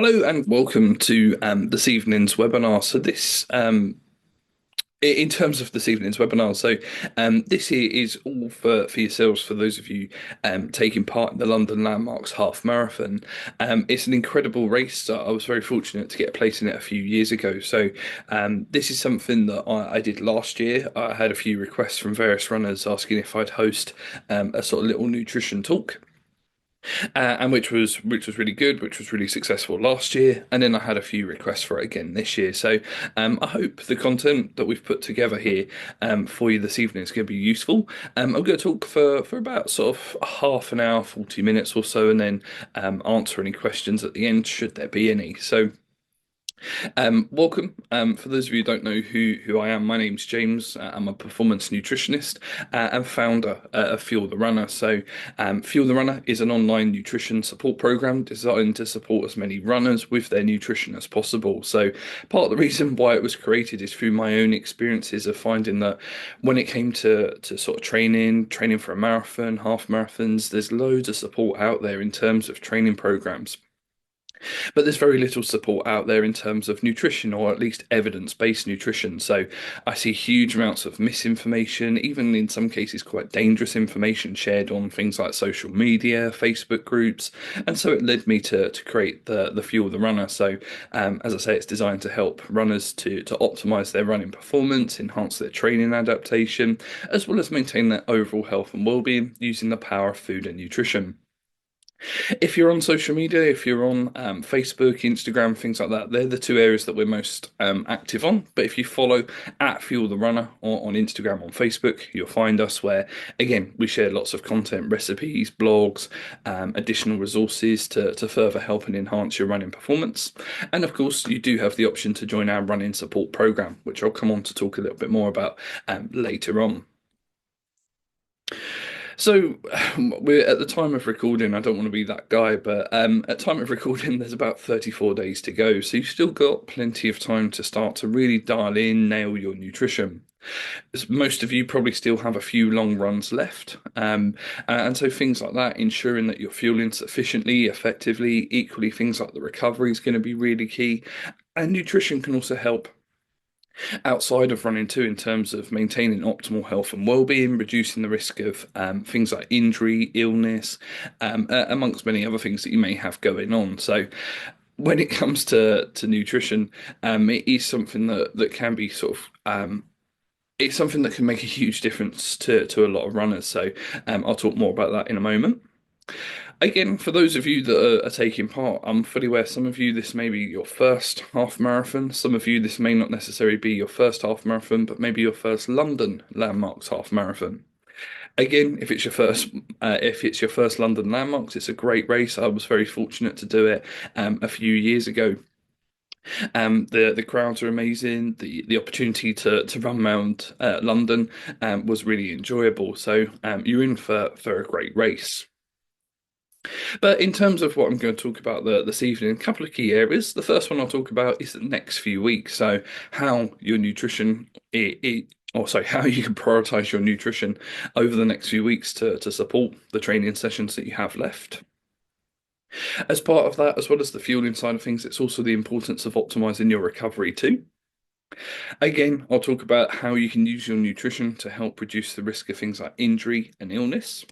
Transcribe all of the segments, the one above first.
Hello and welcome to this evening's webinar. In terms of this evening's webinar, this here is all for yourselves, for those of you taking part in the London Landmarks Half Marathon. It's an incredible race. I was very fortunate to get a place in it a few years ago. This is something that I did last year. I had a few requests from various runners asking if I'd host a sort of little nutrition talk and which was really good, which was really successful last year. And then I had a few requests for it again this year. I hope the content that we've put together here for you this evening is going to be useful. I'm going to talk for about sort of half an hour, 40 minutes or so, and then answer any questions at the end, should there be any. Welcome. For those of you who don't know who I am, my name's James. I'm a performance nutritionist and founder of Fuel the Runner. Fuel the Runner is an online nutrition support program designed to support as many runners with their nutrition as possible. So, part of the reason why it was created is through my own experiences of finding that when it came to sort of training for a marathon, half marathons, there's loads of support out there in terms of training programs. But there's very little support out there in terms of nutrition, or at least evidence-based nutrition. So I see huge amounts of misinformation, even in some cases quite dangerous information shared on things like social media, Facebook groups. And so it led me to create the Fuel the Runner. As I say, it's designed to help runners to optimize their running performance, enhance their training adaptation, as well as maintain their overall health and well-being using the power of food and nutrition. If you're on social media, if you're on Facebook, Instagram, things like that, they're the two areas that we're most active on. But if you follow at Fuel the Runner or on Instagram, on Facebook, you'll find us where, again, we share lots of content, recipes, blogs, additional resources to further help and enhance your running performance. And of course, you do have the option to join our running support program, which I'll come on to talk a little bit more about later on. So we're at the time of recording. I don't want to be that guy, but at time of recording, there's about 34 days to go. So you've still got plenty of time to start to really dial in, nail your nutrition. As most of you probably still have a few long runs left, and so things like that, ensuring that you're fueling sufficiently, effectively, equally things like the recovery is going to be really key, and nutrition can also help outside of running too, in terms of maintaining optimal health and well-being, reducing the risk of things like injury, illness, amongst many other things that you may have going on. So when it comes to nutrition, it is something that can be sort of it's something that can make a huge difference to a lot of runners. I'll talk more about that in a moment. Again, for those of you that are taking part, I'm fully aware some of you this may be your first half marathon. Some of you this may not necessarily be your first half marathon, but maybe your first London Landmarks half marathon. Again, if it's your first London Landmarks, it's a great race. I was very fortunate to do it a few years ago. The crowds are amazing. The opportunity to run around London was really enjoyable. You're in for a great race. But in terms of what I'm going to talk about this evening, a couple of key areas. The first one I'll talk about is the next few weeks. So how your nutrition, how you can prioritize your nutrition over the next few weeks to support the training sessions that you have left. As part of that, as well as the fueling side of things, it's also the importance of optimizing your recovery too. Again, I'll talk about how you can use your nutrition to help reduce the risk of things like injury and illness.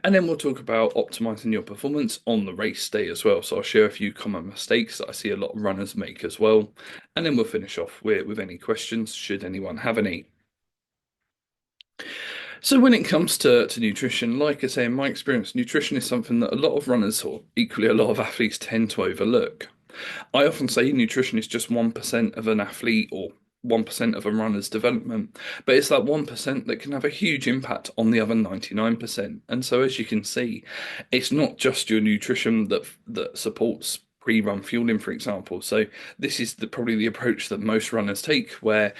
And then we'll talk about optimizing your performance on the race day as well. So I'll share a few common mistakes that I see a lot of runners make as well. And then we'll finish off with any questions, should anyone have any. So when it comes to nutrition, like I say, in my experience, nutrition is something that a lot of runners, or equally a lot of athletes, tend to overlook. I often say nutrition is just 1% of an athlete or 1% of a runner's development, but it's that 1% that can have a huge impact on the other 99%. And so, as you can see, it's not just your nutrition that supports pre-run fueling, for example. So this is probably the approach that most runners take, where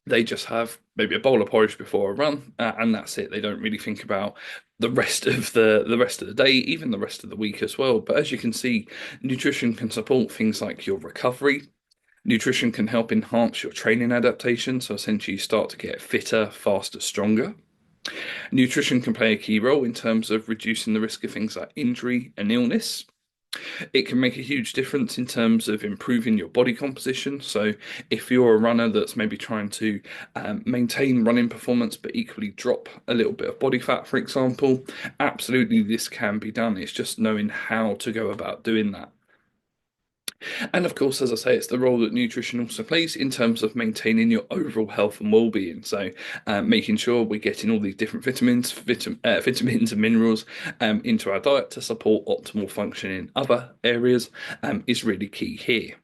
they just have maybe a bowl of porridge before a run, and that's it. They don't really think about the rest of the rest of the day, even the rest of the week as well. But as you can see, nutrition can support things like your recovery. Nutrition can help enhance your training adaptation, so essentially you start to get fitter, faster, stronger. Nutrition can play a key role in terms of reducing the risk of things like injury and illness. It can make a huge difference in terms of improving your body composition. So, if you're a runner that's maybe trying to maintain running performance but equally drop a little bit of body fat, for example, absolutely this can be done. It's just knowing how to go about doing that. And of course, as I say, it's the role that nutrition also plays in terms of maintaining your overall health and well-being. So, making sure we're getting all these different vitamins and minerals into our diet to support optimal function in other areas is really key here.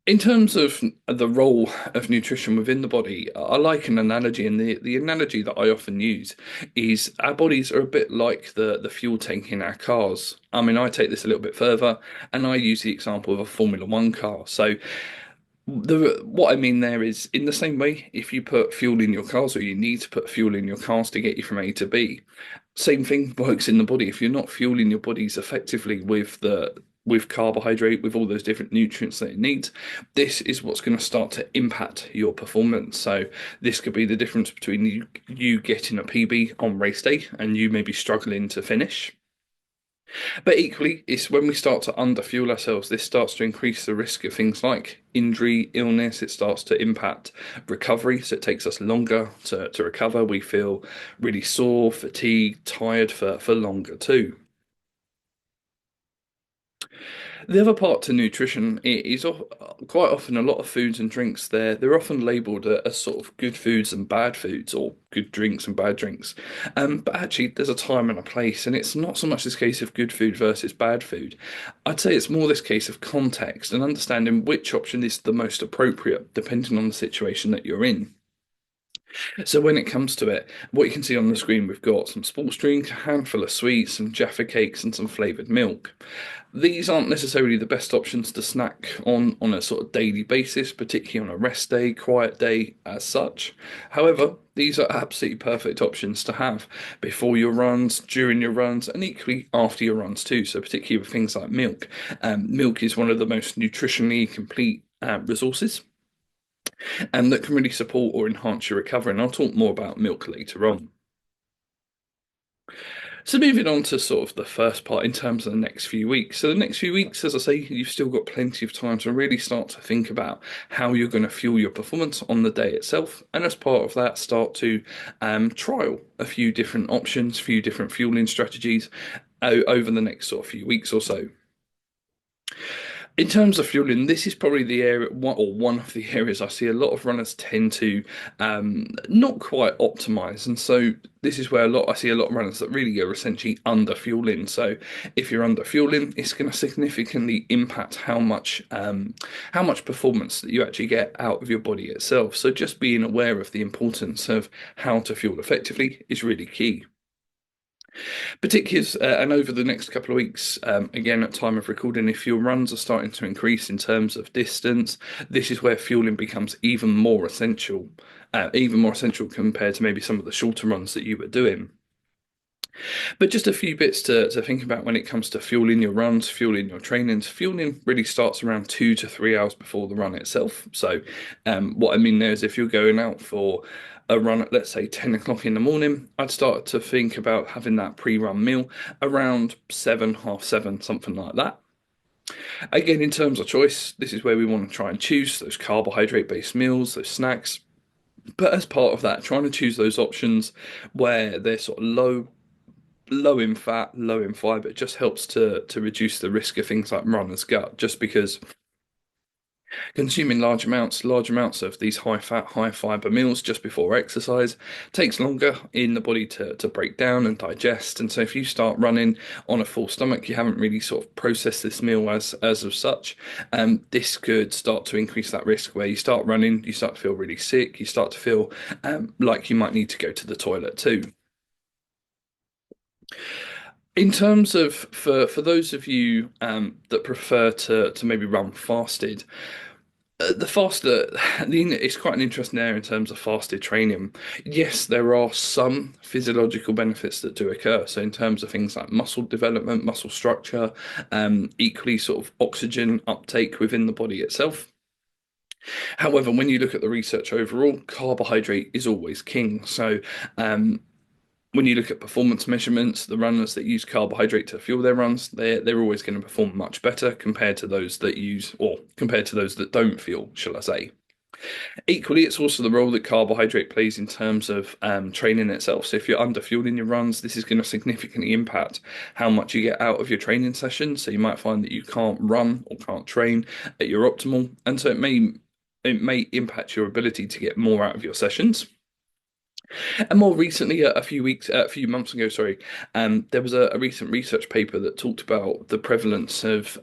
In terms of the role of nutrition within the body, I like an analogy, and the analogy that I often use is our bodies are a bit like the fuel tank in our cars. I mean, I take this a little bit further, and I use the example of a Formula One car. So what I mean there is, in the same way, if you put fuel in your cars, or you need to put fuel in your cars to get you from A to B, same thing works in the body. If you're not fueling your bodies effectively with carbohydrate, with all those different nutrients that it needs, this is what's going to start to impact your performance. So this could be the difference between you getting a PB on race day and you maybe struggling to finish. But equally, it's when we start to underfuel ourselves, this starts to increase the risk of things like injury, illness. It starts to impact recovery, so it takes us longer to recover. We feel really sore, fatigued, tired for longer too. The other part to nutrition is quite often a lot of foods and drinks. They're often labelled as sort of good foods and bad foods, or good drinks and bad drinks. But actually, there's a time and a place, and it's not so much this case of good food versus bad food. I'd say it's more this case of context and understanding which option is the most appropriate, depending on the situation that you're in. So when it comes to it, what you can see on the screen, we've got some sports drink, a handful of sweets, some Jaffa cakes, and some flavoured milk. These aren't necessarily the best options to snack on a sort of daily basis, particularly on a rest day, quiet day as such. However, these are absolutely perfect options to have before your runs, during your runs, and equally after your runs too. So particularly with things like milk. Milk is one of the most nutritionally complete resources and that can really support or enhance your recovery. And I'll talk more about milk later on. So moving on to sort of the first part in terms of the next few weeks. So the next few weeks, as I say, you've still got plenty of time to really start to think about how you're going to fuel your performance on the day itself. And as part of that, start to trial a few different options, a few different fueling strategies over the next sort of few weeks or so. In terms of fueling, this is probably the area, one of the areas I see a lot of runners tend to not quite optimize, and so this is where I see a lot of runners that really are essentially under fueling. So if you're under fueling, it's going to significantly impact how much performance that you actually get out of your body itself. So just being aware of the importance of how to fuel effectively is really key. Particularly, and over the next couple of weeks, again at time of recording, if your runs are starting to increase in terms of distance, this is where fueling becomes even more essential compared to maybe some of the shorter runs that you were doing. But just a few bits to think about when it comes to fueling your runs, fueling your trainings. Fueling really starts around 2 to 3 hours before the run itself. So, what I mean there is if you're going out for a run at, let's say, 10 o'clock in the morning, I'd start to think about having that pre-run meal around 7, half 7, something like that. Again, in terms of choice, this is where we want to try and choose those carbohydrate-based meals, those snacks. But as part of that, trying to choose those options where they're sort of low in fat, low in fiber. It just helps to reduce the risk of things like runner's gut, just because consuming large amounts of these high fat, high fiber meals just before exercise takes longer in the body to break down and digest. And so if you start running on a full stomach, you haven't really sort of processed this meal as of such. This could start to increase that risk where you start running, you start to feel really sick, you start to feel like you might need to go to the toilet too. In terms of for those of you that prefer to maybe run fasted, the faster it's quite an interesting area in terms of fasted training. Yes, there are some physiological benefits that do occur. So in terms of things like muscle development, muscle structure, equally sort of oxygen uptake within the body itself. However, when you look at the research overall, carbohydrate is always king. So When you look at performance measurements, the runners that use carbohydrate to fuel their runs, they're always going to perform much better compared to those that use, or compared to those that don't fuel, shall I say. Equally, it's also the role that carbohydrate plays in terms of training itself. So if you're under fueling your runs, this is going to significantly impact how much you get out of your training session. So you might find that you can't run or can't train at your optimal, and so it may impact your ability to get more out of your sessions. And more recently, a few months ago, sorry, there was a recent research paper that talked about the prevalence of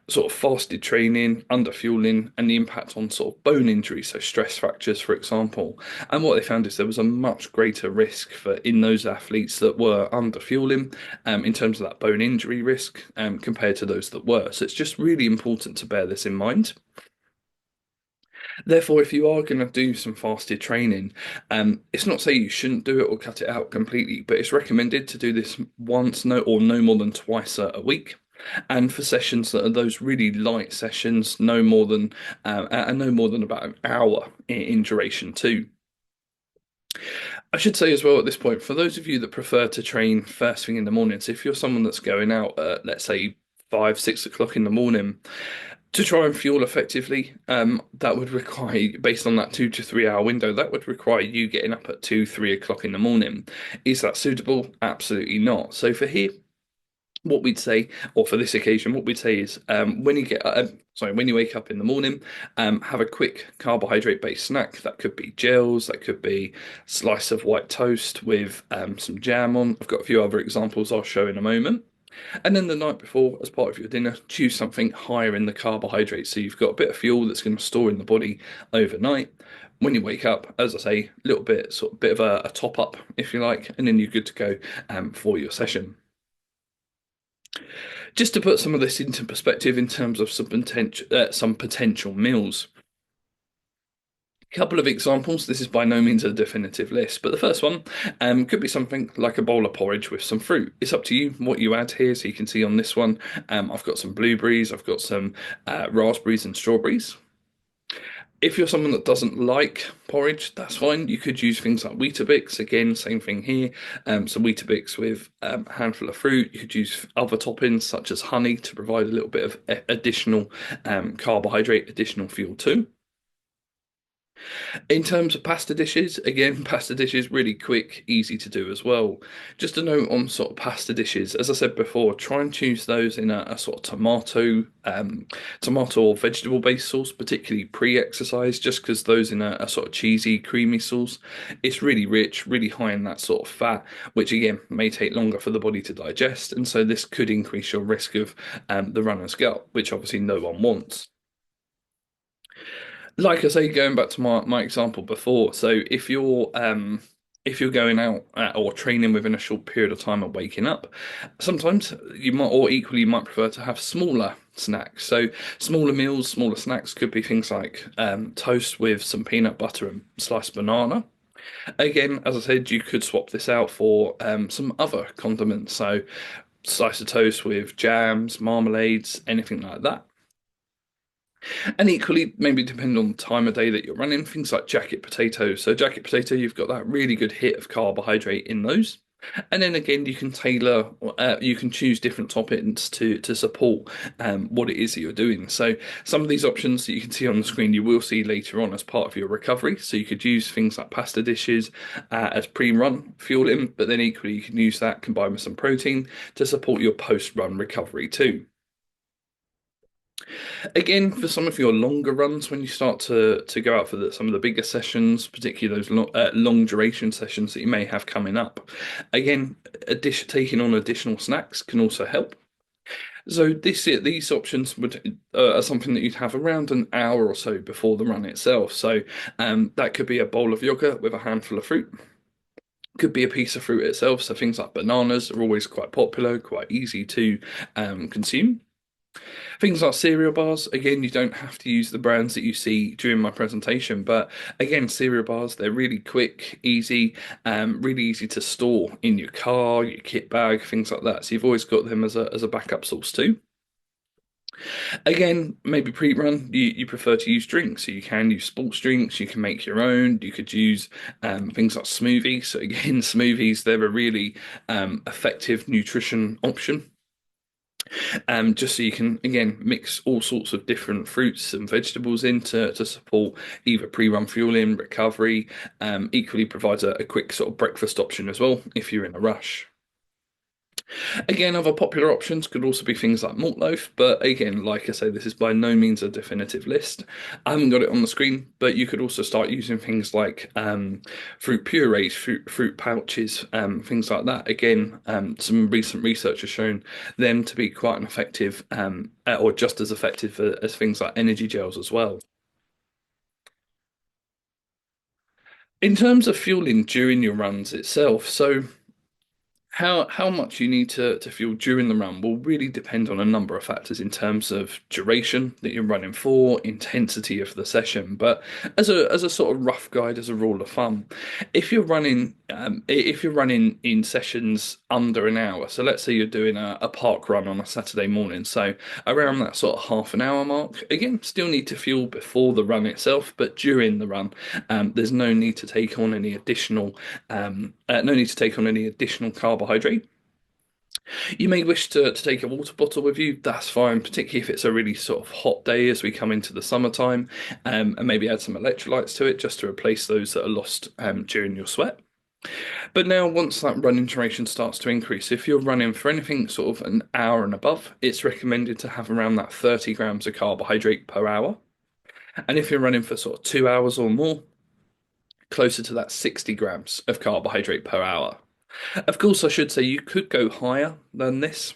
sort of fasted training, underfueling, and the impact on sort of bone injuries, so stress fractures, for example. And what they found is there was a much greater risk for in those athletes that were underfueling, in terms of that bone injury risk, compared to those that were. So it's just really important to bear this in mind. Therefore, if you are going to do some fasted training, it's not say you shouldn't do it or cut it out completely, but it's recommended to do this once, no more than twice a week. And for sessions that are those really light sessions, no more than about an hour in duration too. I should say as well at this point, for those of you that prefer to train first thing in the morning, so if you're someone that's going out at, let's say, 5, 6 o'clock in the morning, to try and fuel effectively, that would require, based on that 2 to 3 hour window, that would require you getting up at 2, 3 o'clock in the morning. Is that suitable? Absolutely not. So for here, what we'd say, or for this occasion, what we'd say is, when you wake up in the morning, have a quick carbohydrate-based snack. That could be gels, that could be slice of white toast with some jam on. I've got a few other examples I'll show in a moment. And then the night before, as part of your dinner, choose something higher in the carbohydrates. So you've got a bit of fuel that's going to store in the body overnight. When you wake up, as I say, a little bit, sort of bit of a top up, if you like, and then you're good to go for your session. Just to put some of this into perspective in terms of some potential meals. A couple of examples. This is by no means a definitive list, but the first one could be something like a bowl of porridge with some fruit. It's up to you what you add here. So you can see on this one, I've got some blueberries, I've got some raspberries and strawberries. If you're someone that doesn't like porridge, that's fine. You could use things like Weetabix. Again, same thing here. Some Weetabix with a handful of fruit. You could use other toppings such as honey to provide a little bit of additional carbohydrate, additional fuel too. In terms of pasta dishes, again, pasta dishes really quick, easy to do as well. Just a note on sort of pasta dishes, as I said before, try and choose those in a sort of tomato or vegetable based sauce, particularly pre-exercise, just because those in a sort of cheesy, creamy sauce, it's really rich, really high in that sort of fat, which again may take longer for the body to digest, and so this could increase your risk of the runner's gut, which obviously no one wants. Like I say, going back to my example before, so if you're going out or training within a short period of time of waking up, sometimes you might, or equally, you might prefer to have smaller snacks. So smaller meals, smaller snacks could be things like toast with some peanut butter and sliced banana. Again, as I said, you could swap this out for some other condiments. So slice of toast with jams, marmalades, anything like that. And equally, maybe depending on the time of day that you're running, things like jacket potatoes. So jacket potato, you've got that really good hit of carbohydrate in those. And then again, you can choose different toppings to support what it is that you're doing. So some of these options that you can see on the screen, you will see later on as part of your recovery. So you could use things like pasta dishes as pre-run fueling, but then equally you can use that combined with some protein to support your post-run recovery too. Again, for some of your longer runs, when you start to go out for some of the bigger sessions, particularly those long duration sessions that you may have coming up, again, taking on additional snacks can also help. So these options are something that you'd have around an hour or so before the run itself. So that could be a bowl of yogurt with a handful of fruit. Could be a piece of fruit itself. So things like bananas are always quite popular, quite easy to consume. Things like cereal bars, again, you don't have to use the brands that you see during my presentation, but again, cereal bars, they're really quick, easy, really easy to store in your car, your kit bag, things like that. So you've always got them as a backup source too. Again, maybe pre-run, you prefer to use drinks. So you can use sports drinks, you can make your own, you could use things like smoothies. So again, smoothies, they're a really effective nutrition option. Just so you can, again, mix all sorts of different fruits and vegetables in to support either pre-run fueling, recovery, equally provides a quick sort of breakfast option as well if you're in a rush. Again, other popular options could also be things like malt loaf, but again, like I say, this is by no means a definitive list. I haven't got it on the screen, but you could also start using things like fruit purees, fruit pouches, things like that. Again, some recent research has shown them to be quite an effective, or just as effective as things like energy gels as well. In terms of fueling during your runs itself, so how much you need to fuel during the run will really depend on a number of factors in terms of duration that you're running for, intensity of the session. But as a sort of rough guide, as a rule of thumb, if you're running in sessions under an hour, so let's say you're doing a park run on a Saturday morning, so around that sort of half an hour mark, again, still need to fuel before the run itself, but during the run, there's no need to take on any additional no need to take on any additional carbohydrate. You may wish to take a water bottle with you. That's fine, particularly if it's a really sort of hot day as we come into the summertime, and maybe add some electrolytes to it just to replace those that are lost during your sweat. But now, once that running duration starts to increase, if you're running for anything sort of an hour and above, it's recommended to have around that 30 grams of carbohydrate per hour. And if you're running for sort of 2 hours or more, closer to that 60 grams of carbohydrate per hour. Of course, I should say you could go higher than this.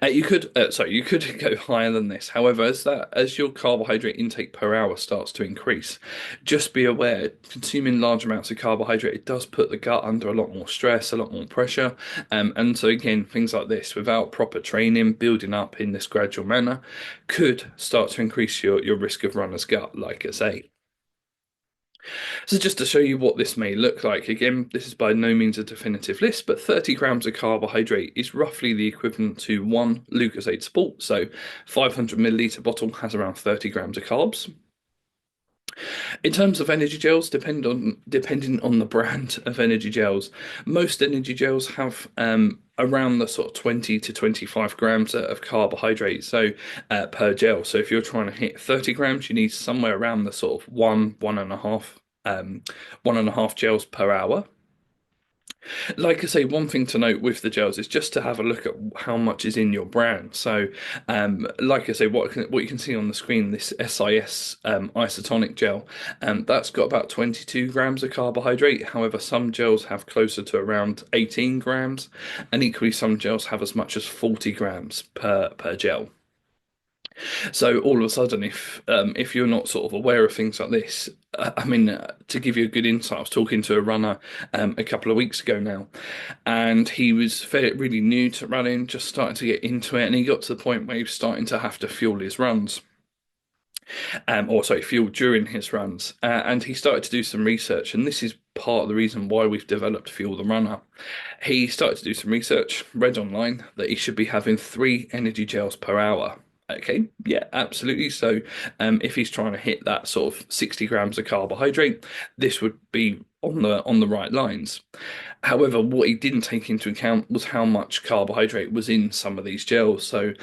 You could go higher than this. However, as your carbohydrate intake per hour starts to increase, just be aware consuming large amounts of carbohydrate it does put the gut under a lot more stress, a lot more pressure, and so again, things like this without proper training, building up in this gradual manner, could start to increase your risk of runner's gut, like I say. So just to show you what this may look like, again, this is by no means a definitive list, but 30 grams of carbohydrate is roughly the equivalent to one Lucozade Sport. So 500 milliliter bottle has around 30 grams of carbs. In terms of energy gels, depending on the brand of energy gels, most energy gels have around the sort of 20 to 25 grams of carbohydrate per gel. So if you're trying to hit 30 grams, you need somewhere around the sort of one and a half gels per hour. Like I say, one thing to note with the gels is just to have a look at how much is in your brand. So, like I say, what you can see on the screen, this SIS isotonic gel, that's got about 22 grams of carbohydrate. However, some gels have closer to around 18 grams, and equally some gels have as much as 40 grams per gel. So all of a sudden, if you're not sort of aware of things like this, I mean, to give you a good insight, I was talking to a runner a couple of weeks ago now, and he was really new to running, just starting to get into it, and he got to the point where he was starting to have to fuel his runs, or sorry, fuel during his runs, and he started to do some research, and this is part of the reason why we've developed Fuel the Runner. He started to do some research, read online that he should be having 3 energy gels per hour. Okay, yeah, absolutely. So, if he's trying to hit that sort of 60 grams of carbohydrate, this would be on the right lines. However, what he didn't take into account was how much carbohydrate was in some of these gels. So,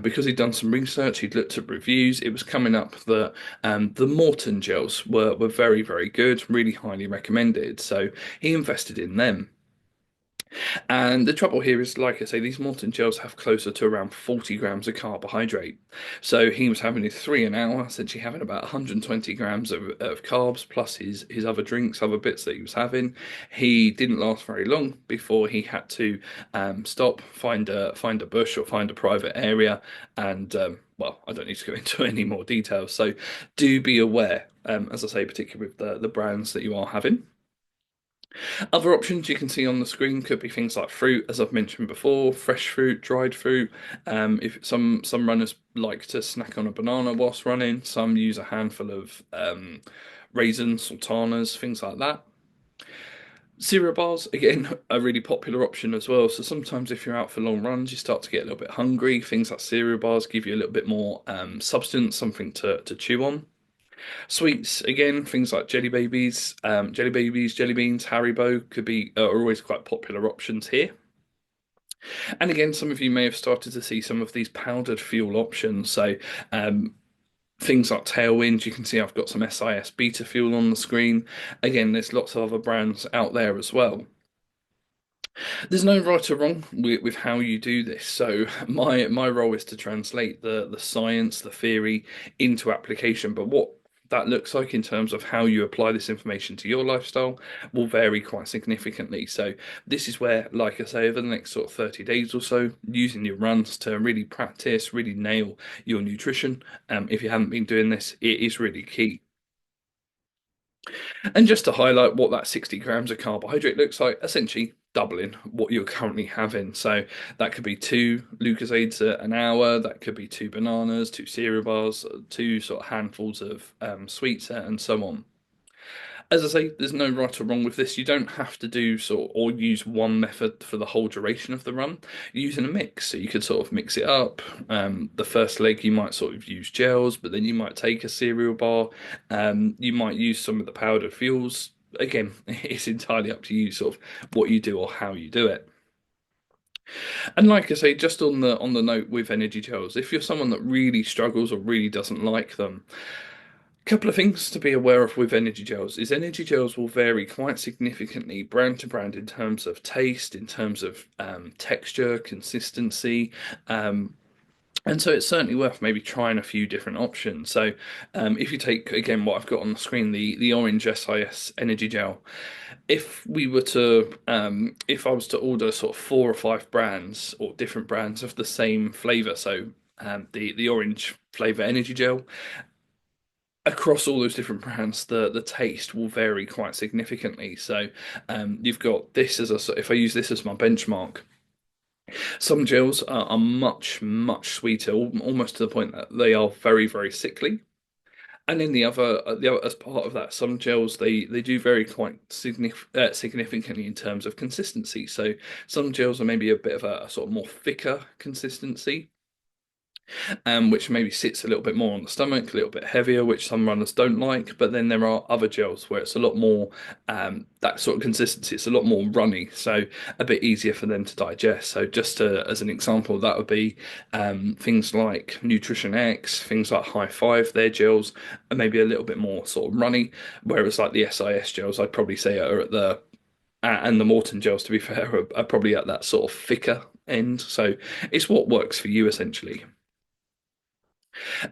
because he'd done some research, he'd looked at reviews, it was coming up that the Morton gels were very, very good, really highly recommended. So he invested in them. And the trouble here is, like I say, these Morton gels have closer to around 40 grams of carbohydrate. So he was having his 3 an hour, essentially having about 120 grams of carbs plus his other drinks, other bits that he was having. He didn't last very long before he had to stop, find a bush or find a private area, and well, I don't need to go into any more details. So do be aware, as I say, particularly with the brands that you are having. Other options you can see on the screen could be things like fruit, as I've mentioned before, fresh fruit, dried fruit. If some runners like to snack on a banana whilst running, some use a handful of raisins, sultanas, things like that. Cereal bars, again, a really popular option as well. So sometimes if you're out for long runs, you start to get a little bit hungry. Things like cereal bars give you a little bit more substance, something to chew on. Sweets, again, things like jelly babies, jelly beans, Haribo could be are always quite popular options here. And again, some of you may have started to see some of these powdered fuel options. So um, things like Tailwind, you can see I've got some SIS Beta fuel on the screen. Again, there's lots of other brands out there as well. There's no right or wrong with how you do this. So my role is to translate the science, the theory into application. But what that looks like in terms of how you apply this information to your lifestyle will vary quite significantly. So this is where, like I say, over the next sort of 30 days or so, using your runs to really practice, really nail your nutrition. If you haven't been doing this, it is really key. And just to highlight what that 60 grams of carbohydrate looks like, essentially doubling what you're currently having. So that could be two Lucozades an hour, that could be two bananas, two cereal bars, two sort of handfuls of sweets, and so on. As I say, there's no right or wrong with this. You don't have to do sort or use one method for the whole duration of the run. You're using a mix, so you could sort of mix it up. The first leg you might sort of use gels, but then you might take a cereal bar. You might use some of the powdered fuels. Again, it's entirely up to you, sort of what you do or how you do it. And like I say, just on the note with energy gels, if you're someone that really struggles or really doesn't like them, couple of things to be aware of with energy gels is energy gels will vary quite significantly brand to brand in terms of taste, in terms of texture, consistency. Um, and so it's certainly worth maybe trying a few different options. So if you take again what I've got on the screen, the orange SIS energy gel, if I was to order sort of four or five brands or different brands of the same flavor, so the orange flavor energy gel across all those different brands, the taste will vary quite significantly. So you've got this as a if I use this as my benchmark, some gels are much sweeter, almost to the point that they are very sickly. And then the other as part of that, some gels they do vary quite significantly in terms of consistency. So some gels are maybe a bit of a sort of more thicker consistency, which maybe sits a little bit more on the stomach, a little bit heavier, which some runners don't like. But then there are other gels where it's a lot more that sort of consistency. It's a lot more runny, so a bit easier for them to digest. So just as an example, that would be things like Nutrition X, things like High Five. Their gels are maybe a little bit more sort of runny, whereas like the SIS gels, I'd probably say are at the and the Morton gels, to be fair, are probably at that sort of thicker end. So it's what works for you essentially.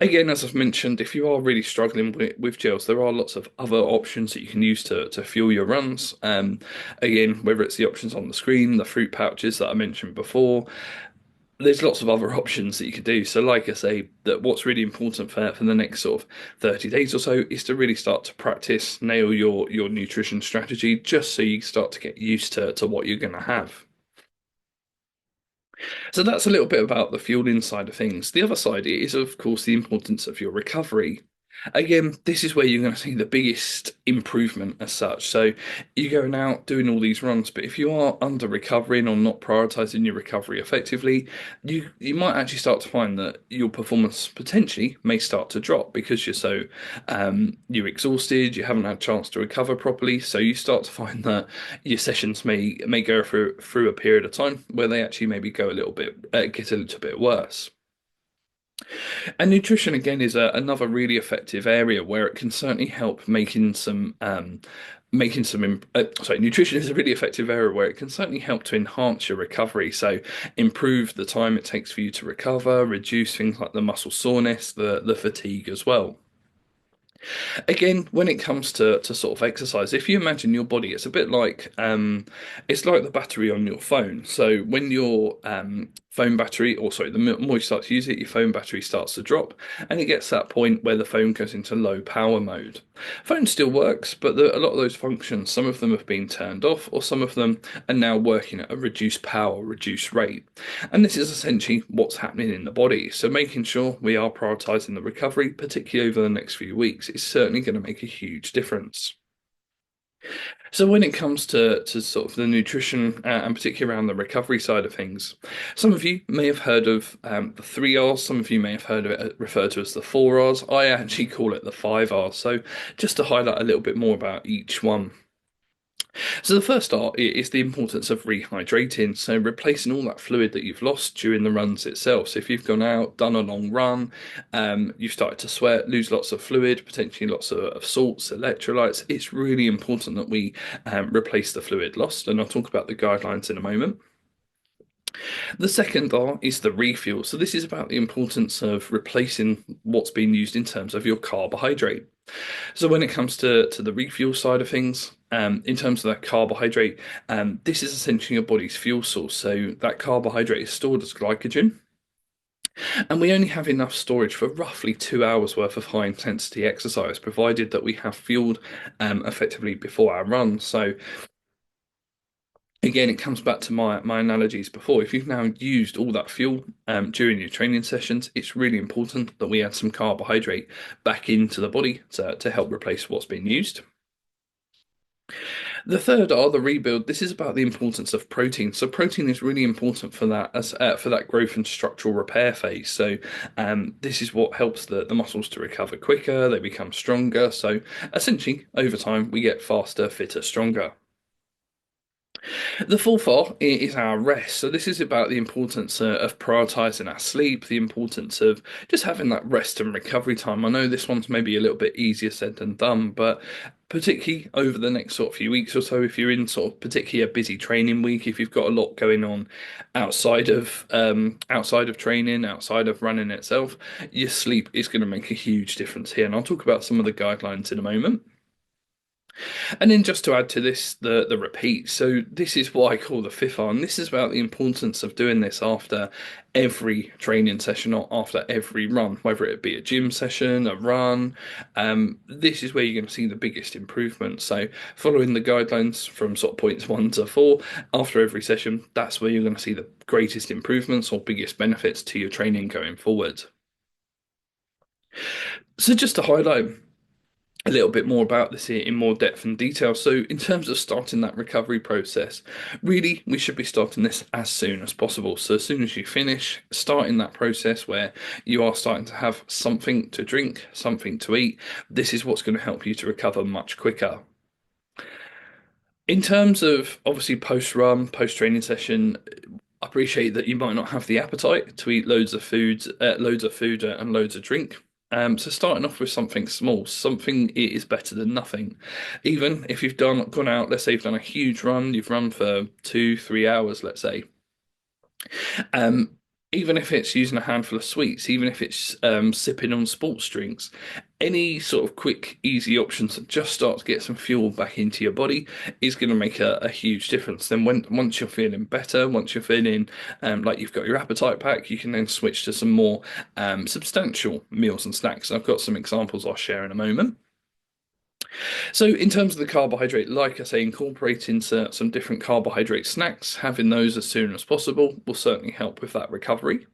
Again, as I've mentioned, if you are really struggling with gels, there are lots of other options that you can use to fuel your runs. Again, whether it's the options on the screen, the fruit pouches that I mentioned before, there's lots of other options that you could do. So, like I say, that what's really important for the next sort of 30 days or so is to really start to practice, nail your nutrition strategy, just so you start to get used to what you're going to have. So that's a little bit about the fueling side of things. The other side is, of course, the importance of your recovery. Again, this is where you're going to see the biggest improvement as such. So you're going out doing all these runs, but if you are under recovering or not prioritizing your recovery effectively, you might actually start to find that your performance potentially may start to drop because you're exhausted, you haven't had a chance to recover properly. So you start to find that your sessions may go through a period of time where they actually maybe go a little bit get a little bit worse. And nutrition again is another really effective area where it can certainly help sorry, nutrition is a really effective area where it can certainly help to enhance your recovery. So improve the time it takes for you to recover, reduce things like the muscle soreness, the fatigue as well. Again, when it comes to sort of exercise, if you imagine your body, it's like the battery on your phone. So when your phone battery, or sorry, the more you start to use it, your phone battery starts to drop, and it gets to that point where the phone goes into low power mode. Phone still works, but a lot of those functions, some of them have been turned off, or some of them are now working at a reduced power, reduced rate. And this is essentially what's happening in the body. So making sure we are prioritizing the recovery, particularly over the next few weeks, is certainly going to make a huge difference. So when it comes to sort of the nutrition and particularly around the recovery side of things, some of you may have heard of the 3 R's. Some of you may have heard of it referred to as the 4 R's. I actually call it the 5 R's. So just to highlight a little bit more about each one. So the first R is the importance of rehydrating. So replacing all that fluid that you've lost during the runs itself. So if you've gone out, done a long run, you've started to sweat, lose lots of fluid, potentially lots of salts, electrolytes. It's really important that we replace the fluid lost. And I'll talk about the guidelines in a moment. The second R is the refuel. So this is about the importance of replacing what's been used in terms of your carbohydrate. So when it comes to the refuel side of things, in terms of that carbohydrate, this is essentially your body's fuel source. So that carbohydrate is stored as glycogen, and we only have enough storage for roughly 2 hours worth of high intensity exercise, provided that we have fueled effectively before our run. So again, it comes back to my analogies before. If you've now used all that fuel during your training sessions, it's really important that we add some carbohydrate back into the body to help replace what's been used. The third are the rebuild. This is about the importance of protein. So protein is really important for that as for that growth and structural repair phase. So this is what helps the muscles to recover quicker. They become stronger. So essentially, over time, we get faster, fitter, stronger. The fourth R is our rest. So this is about the importance of prioritizing our sleep, the importance of just having that rest and recovery time. I know this one's maybe a little bit easier said than done, but particularly over the next sort of few weeks or so, if you're in sort of particularly a busy training week, if you've got a lot going on outside of training, outside of running itself, your sleep is going to make a huge difference here. And I'll talk about some of the guidelines in a moment. And then just to add to this, the repeat. So this is what I call the fifth R, and this is about the importance of doing this after every training session or after every run, whether it be a gym session, a run. This is where you're going to see the biggest improvement. So following the guidelines from sort of points 1 to 4 after every session, that's where you're going to see the greatest improvements or biggest benefits to your training going forward. So just to highlight a little bit more about this here in more depth and detail. So, in terms of starting that recovery process, really we should be starting this as soon as possible. So, as soon as you finish, starting that process where you are starting to have something to drink, something to eat, this is what's going to help you to recover much quicker. In terms of obviously post run, post training session, I appreciate that you might not have the appetite to eat loads of food and loads of drink. So starting off with something small, something is better than nothing. Even if you've gone out, let's say you've done a huge run, you've run for 2, 3 hours, let's say. Um, Even if it's using a handful of sweets, even if it's sipping on sports drinks, any sort of quick, easy options that just start to get some fuel back into your body is going to make a huge difference. Then once you're feeling better, once you're feeling like you've got your appetite back, you can then switch to some more substantial meals and snacks. I've got some examples I'll share in a moment. So, in terms of the carbohydrate, like I say, incorporating some different carbohydrate snacks, having those as soon as possible will certainly help with that recovery.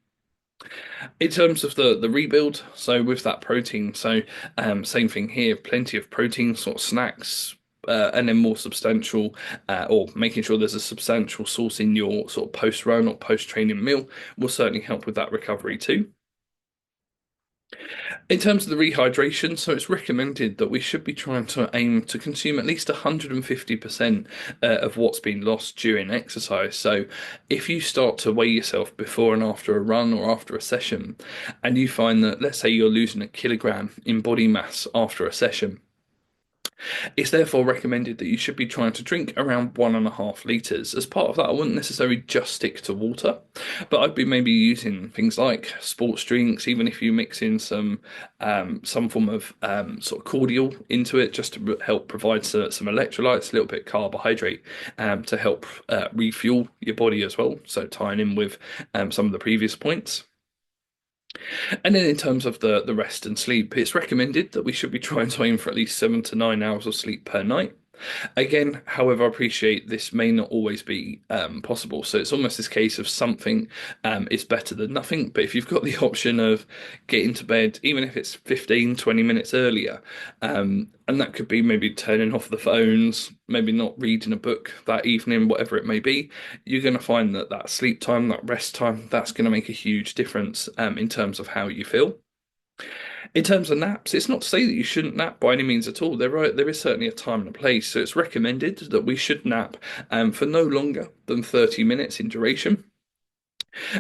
In terms of the rebuild, so with that protein, so same thing here, plenty of protein sort of snacks. And then more substantial, or making sure there's a substantial source in your sort of post run or post training meal will certainly help with that recovery too. In terms of the rehydration, so it's recommended that we should be trying to aim to consume at least 150% of what's been lost during exercise. So if you start to weigh yourself before and after a run or after a session, and you find that, let's say you're losing a kilogram in body mass after a session, it's therefore recommended that you should be trying to drink around 1.5 litres. As part of that, I wouldn't necessarily just stick to water, but I'd be maybe using things like sports drinks, even if you mix in some form of sort of cordial into it, just to help provide some electrolytes, a little bit of carbohydrate, to help refuel your body as well. So tying in with some of the previous points. And then in terms of the rest and sleep, it's recommended that we should be trying to aim for at least 7 to 9 hours of sleep per night. Again, however, I appreciate this may not always be possible. So it's almost this case of something is better than nothing. But if you've got the option of getting to bed, even if it's 15, 20 minutes earlier, and that could be maybe turning off the phones, maybe not reading a book that evening, whatever it may be, you're going to find that that sleep time, that rest time, that's going to make a huge difference in terms of how you feel. In terms of naps, it's not to say that you shouldn't nap by any means at all. There is certainly a time and a place. So it's recommended that we should nap for no longer than 30 minutes in duration.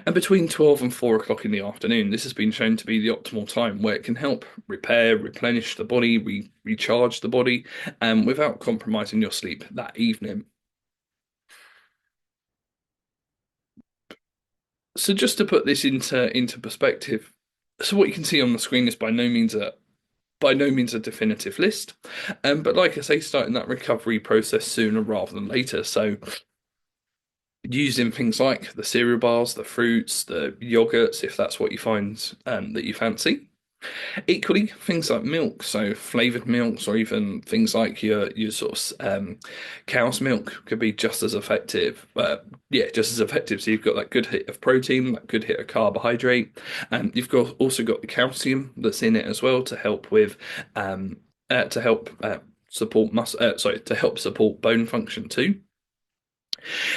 And between 12 and 4 o'clock in the afternoon, this has been shown to be the optimal time where it can help repair, replenish the body, recharge the body, without compromising your sleep that evening. So just to put this into perspective, so what you can see on the screen is by no means a definitive list. But like I say, starting that recovery process sooner rather than later. So using things like the cereal bars, the fruits, the yogurts, if that's what you find that you fancy. Equally, things like milk, so flavored milks, or even things like your sort of cow's milk could be just as effective. Yeah, just as effective. So you've got that good hit of protein, that good hit of carbohydrate, and you've got also got the calcium that's in it as well to help with to help support to help support bone function too.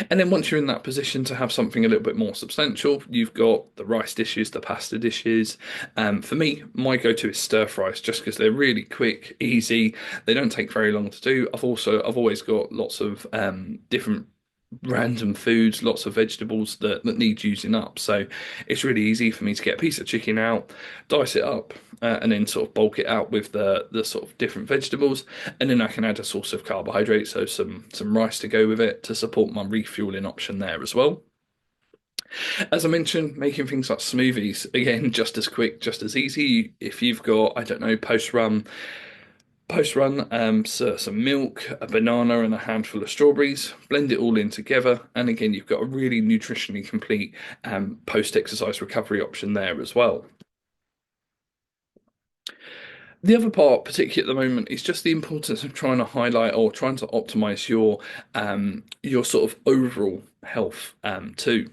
And then once you're in that position to have something a little bit more substantial, you've got the rice dishes, the pasta dishes. For me, my go-to is stir fries, just because they're really quick, easy. They don't take very long to do. I've always got lots of different random foods, lots of vegetables that need using up. So it's really easy for me to get a piece of chicken out, dice it up, and then sort of bulk it out with the sort of different vegetables, and then I can add a source of carbohydrate, so some rice to go with it to support my refueling option there as well. As I mentioned, making things like smoothies, again, just as quick, just as easy. If you've got, I don't know, post run, so some milk, a banana, and a handful of strawberries. Blend it all in together, and again, you've got a really nutritionally complete post-exercise recovery option there as well. The other part, particularly at the moment, is just the importance of trying to highlight or trying to optimize your sort of overall health too.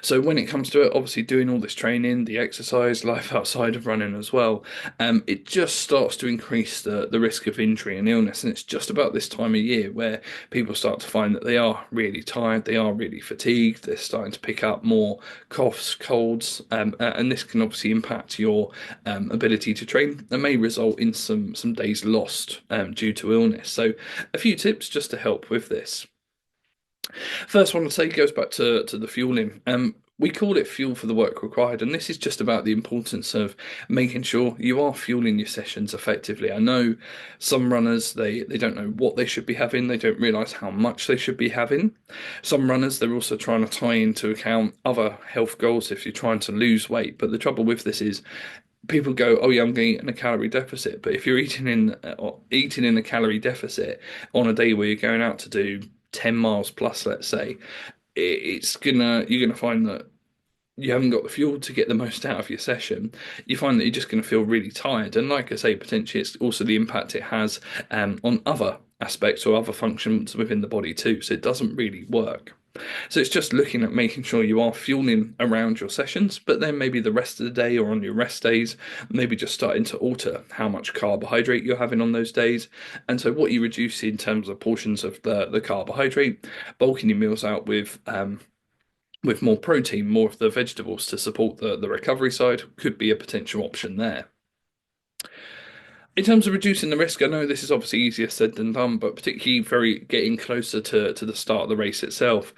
So when it comes to it, obviously doing all this training, the exercise, life outside of running as well, it just starts to increase the risk of injury and illness. And it's just about this time of year where people start to find that they are really tired, they are really fatigued, they're starting to pick up more coughs, colds, and this can obviously impact your ability to train and may result in some days lost due to illness. So a few tips just to help with this. First one I'd say goes back to the fueling. We call it fuel for the work required, and this is just about the importance of making sure you are fueling your sessions effectively. I know some runners they don't know what they should be having, they don't realise how much they should be having. Some runners they're also trying to tie into account other health goals if you're trying to lose weight. But the trouble with this is people go, "Oh yeah, I'm going to eat in a calorie deficit." But if you're eating in a calorie deficit on a day where you're going out to do 10 miles plus, let's say, it's gonna you're gonna find that you haven't got the fuel to get the most out of your session. You find that you're just going to feel really tired. And like I say, potentially it's also the impact it has on other aspects or other functions within the body too. So it doesn't really work. So it's just looking at making sure you are fueling around your sessions, but then maybe the rest of the day or on your rest days, maybe just starting to alter how much carbohydrate you're having on those days. And so what you reduce in terms of portions of the carbohydrate, bulking your meals out with more protein, more of the vegetables to support the recovery side could be a potential option there. In terms of reducing the risk, I know this is obviously easier said than done, but particularly very getting closer to the start of the race itself.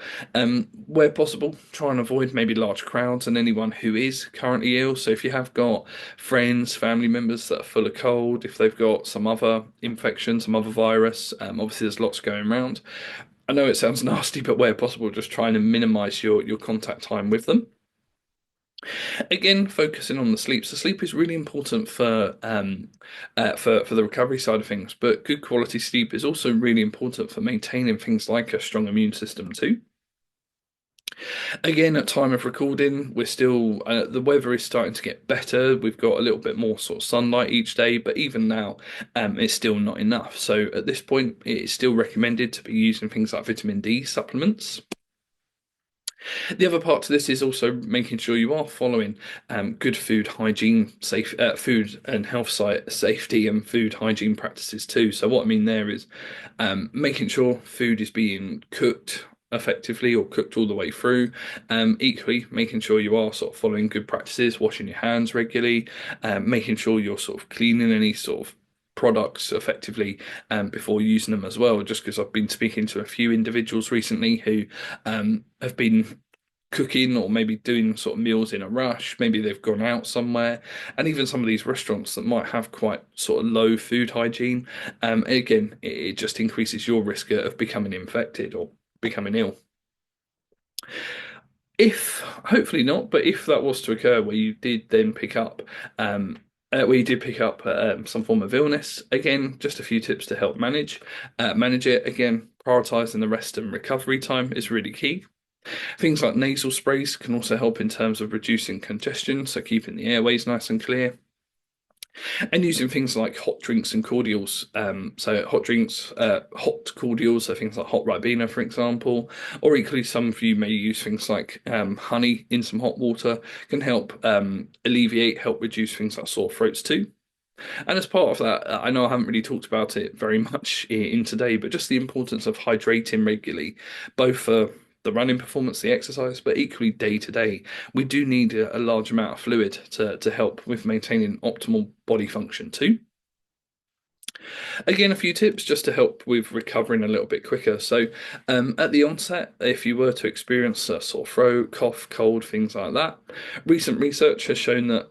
Where possible, try and avoid maybe large crowds and anyone who is currently ill. So if you have got friends, family members that are full of cold, if they've got some other infection, some other virus, obviously there's lots going around. I know it sounds nasty, but where possible, just trying to minimize your contact time with them. Again, focusing on the sleep. So sleep is really important for the recovery side of things, but good quality sleep is also really important for maintaining things like a strong immune system too. Again, at time of recording, we're still the weather is starting to get better. We've got a little bit more sort of sunlight each day, but even now, it's still not enough. So at this point, it is still recommended to be using things like vitamin D supplements. The other part to this is also making sure you are following good food hygiene, safe food and health site safety and food hygiene practices too. So what I mean there is making sure food is being cooked effectively or cooked all the way through. Equally, making sure you are sort of following good practices, washing your hands regularly, making sure you're sort of cleaning any sort of products effectively before using them as well. Just because I've been speaking to a few individuals recently who have been cooking or maybe doing sort of meals in a rush. Maybe they've gone out somewhere, and even some of these restaurants that might have quite sort of low food hygiene. Again, it just increases your risk of becoming infected or becoming ill. If hopefully not, but if that was to occur where you did then pick up where you did pick up some form of illness, again, just a few tips to help manage it. Again, prioritizing the rest and recovery time is really key. Things like nasal sprays can also help in terms of reducing congestion, so keeping the airways nice and clear. And using things like hot drinks and cordials. So hot drinks, hot cordials, so things like hot Ribena, for example, or equally some of you may use things like honey in some hot water can help alleviate, help reduce things like sore throats too. And as part of that, I know I haven't really talked about it very much in today, but just the importance of hydrating regularly, both for the running performance, the exercise, but equally day to day. We do need a large amount of fluid to help with maintaining optimal body function too. Again, a few tips just to help with recovering a little bit quicker. So, at the onset, if you were to experience a sore throat, cough, cold, things like that, recent research has shown that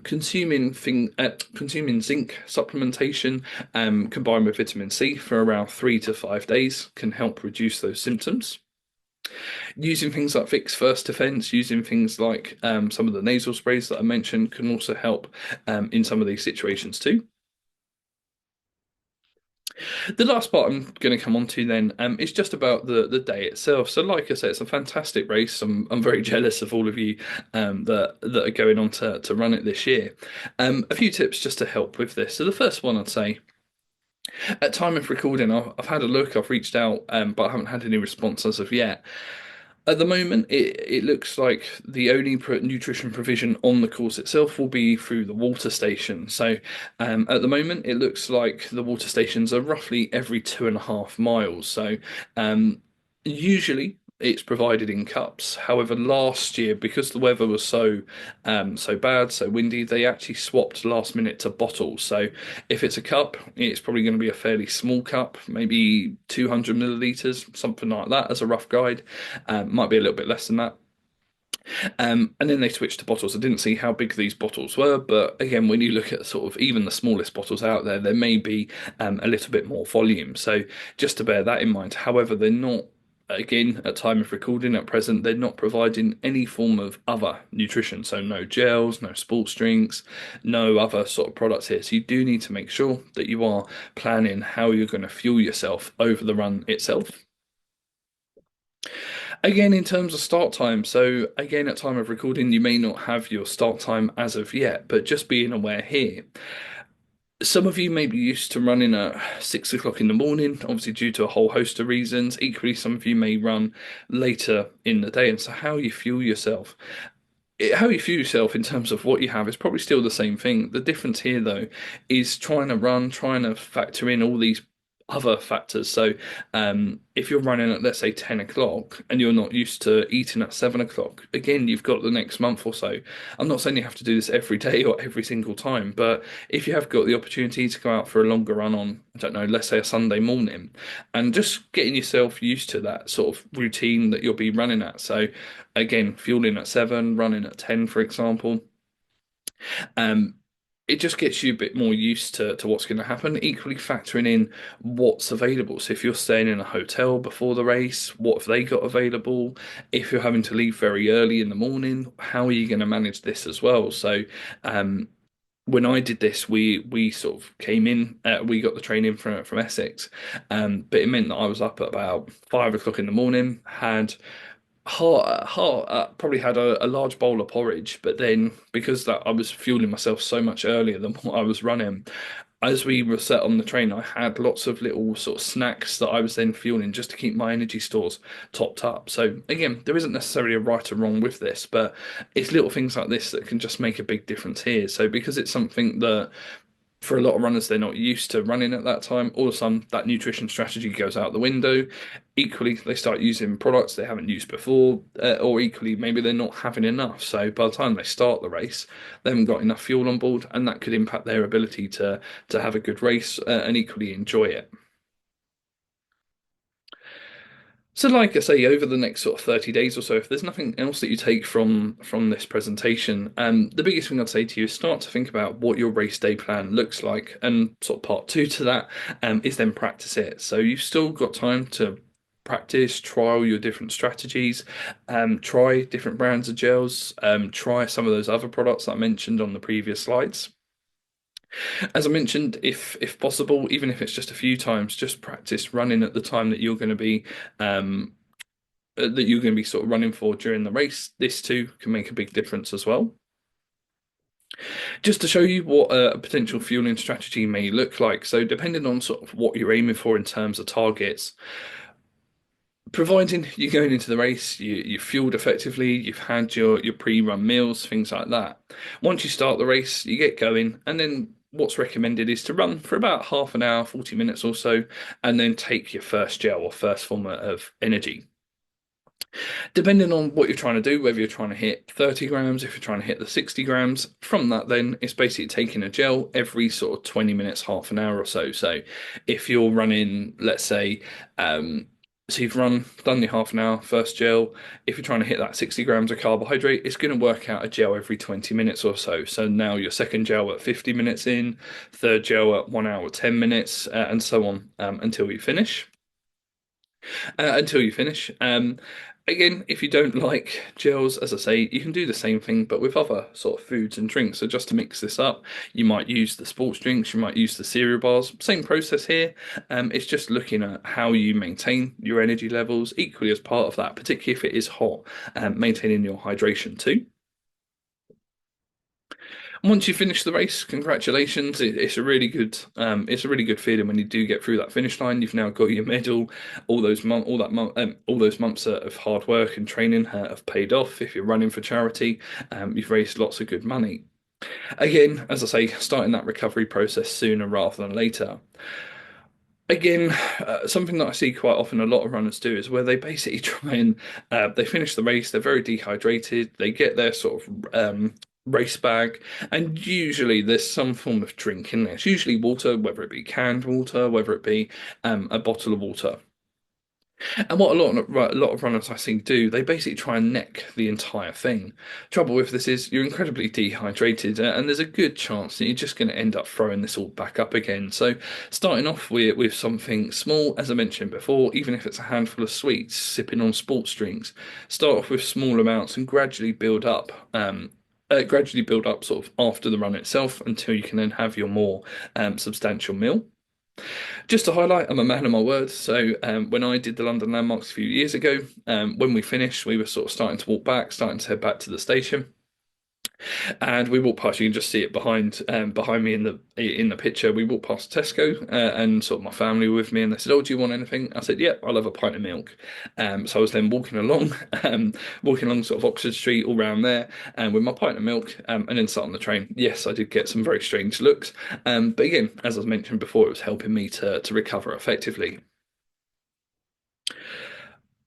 consuming zinc supplementation combined with vitamin C for around 3 to 5 days can help reduce those symptoms. Using things like Vicks First Defense, using things like some of the nasal sprays that I mentioned can also help in some of these situations too. The last part I'm going to come on to then is just about the day itself. So, like I said, it's a fantastic race. I'm very jealous of all of you that are going on to run it this year. A few tips just to help with this. So, the first one I'd say, at time of recording, I've had a look, I've reached out, but I haven't had any response as of yet. At the moment, it looks like the only nutrition provision on the course itself will be through the water station. So, at the moment, it looks like the water stations are roughly every 2.5 miles. So, usually it's provided in cups. However, last year, because the weather was so bad, so windy, they actually swapped last minute to bottles. So if it's a cup, it's probably going to be a fairly small cup, maybe 200 milliliters, something like that, as a rough guide. Might be a little bit less than that. And then they switched to bottles. I didn't see how big these bottles were, but again, when you look at sort of even the smallest bottles out there, there may be a little bit more volume. So just to bear that in mind. However, they're not, again, at time of recording at present, they're not providing any form of other nutrition. So no gels, no sports drinks, no other sort of products here. So you do need to make sure that you are planning how you're going to fuel yourself over the run itself. Again, in terms of start time, so again, at time of recording, you may not have your start time as of yet, but just being aware here. Some of you may be used to running at 6 o'clock in the morning, obviously due to a whole host of reasons. Equally, some of you may run later in the day, and so how you fuel yourself how you fuel yourself in terms of what you have is probably still the same thing. The difference here, though, is trying to factor in all these other factors. So, if you're running at, let's say, 10 o'clock and you're not used to eating at 7 o'clock, again, you've got the next month or so. I'm not saying you have to do this every day or every single time, but if you have got the opportunity to go out for a longer run on, I don't know, let's say a Sunday morning, and just getting yourself used to that sort of routine that you'll be running at. So, again, fueling at 7, running at 10, for example. Um, it just gets you a bit more used to what's going to happen. Equally, factoring in what's available. So, if you're staying in a hotel before the race, what have they got available? If you're having to leave very early in the morning, how are you going to manage this as well? So, when I did this, we sort of came in. We got the train in from Essex, but it meant that I was up at about 5 o'clock in the morning. Had Probably had a large bowl of porridge, but then because that I was fueling myself so much earlier than what I was running, as we were set on the train, I had lots of little sort of snacks that I was then fueling just to keep my energy stores topped up. So again, there isn't necessarily a right or wrong with this, but it's little things like this that can just make a big difference here. So because it's something that for a lot of runners, they're not used to running at that time. All of a sudden, that nutrition strategy goes out the window. Equally, they start using products they haven't used before, or equally, maybe they're not having enough. So by the time they start the race, they haven't got enough fuel on board, and that could impact their ability to have a good race and equally enjoy it. So, like I say, over the next sort of 30 days or so, if there's nothing else that you take from this presentation, the biggest thing I'd say to you is start to think about what your race day plan looks like. And sort of part two to that is then practice it. So you've still got time to practice, trial your different strategies, try different brands of gels, try some of those other products that I mentioned on the previous slides. As I mentioned, if possible, even if it's just a few times, just practice running at the time that you're going to be um, sort of running for during the race. This too can make a big difference as well. Just to show you what a potential fueling strategy may look like. So, depending on sort of what you're aiming for in terms of targets, providing you're going into the race, you've fueled effectively, you've had your pre-run meals, things like that. Once you start the race, you get going, and then what's recommended is to run for about half an hour, 40 minutes or so, and then take your first gel or first form of energy. Depending on what you're trying to do, whether you're trying to hit 30 grams, if you're trying to hit the 60 grams, from that, then it's basically taking a gel every sort of 20 minutes, half an hour or so. So if you're running, let's say, so you've done your half an hour first gel. If you're trying to hit that 60 grams of carbohydrate, it's going to work out a gel every 20 minutes or so. So now your second gel at 50 minutes in, third gel at 1 hour, 10 minutes, and so on until you finish until you finish. Again, if you don't like gels, as I say, you can do the same thing, but with other sort of foods and drinks. So just to mix this up, you might use the sports drinks, you might use the cereal bars. Same process here. It's just looking at how you maintain your energy levels equally as part of that, particularly if it is hot, maintaining your hydration too. Once you finish the race, congratulations! It's a really good feeling when you do get through that finish line. You've now got your medal. All those months of hard work and training have paid off. If you're running for charity, you've raised lots of good money. Again, as I say, starting that recovery process sooner rather than later. Again, something that I see quite often a lot of runners do is where they basically try and they finish the race, they're very dehydrated, they get their sort of race bag, and usually there's some form of drink in there. It's usually water, whether it be canned water, whether it be a bottle of water. And what a lot of runners I see do, they basically try and neck the entire thing. Trouble with this is you're incredibly dehydrated, and there's a good chance that you're just going to end up throwing this all back up again. So, starting off with something small, as I mentioned before, even if it's a handful of sweets, sipping on sports drinks, start off with small amounts and gradually build up. Gradually build up sort of after the run itself until you can then have your more substantial meal. Just to highlight, I'm a man of my word. So when I did the London landmarks a few years ago, when we finished, we were sort of starting to walk back, starting to head back to the station, and we walked past. You can just see it behind me in the picture. We walked past Tesco, and sort of my family were with me, and they said, "Oh, do you want anything?" I said, "Yep, I'll have a pint of milk." So I was then walking along sort of Oxford Street, all round there, and with my pint of milk, and then sat on the train. Yes, I did get some very strange looks, but again, as I mentioned before, it was helping me to recover effectively.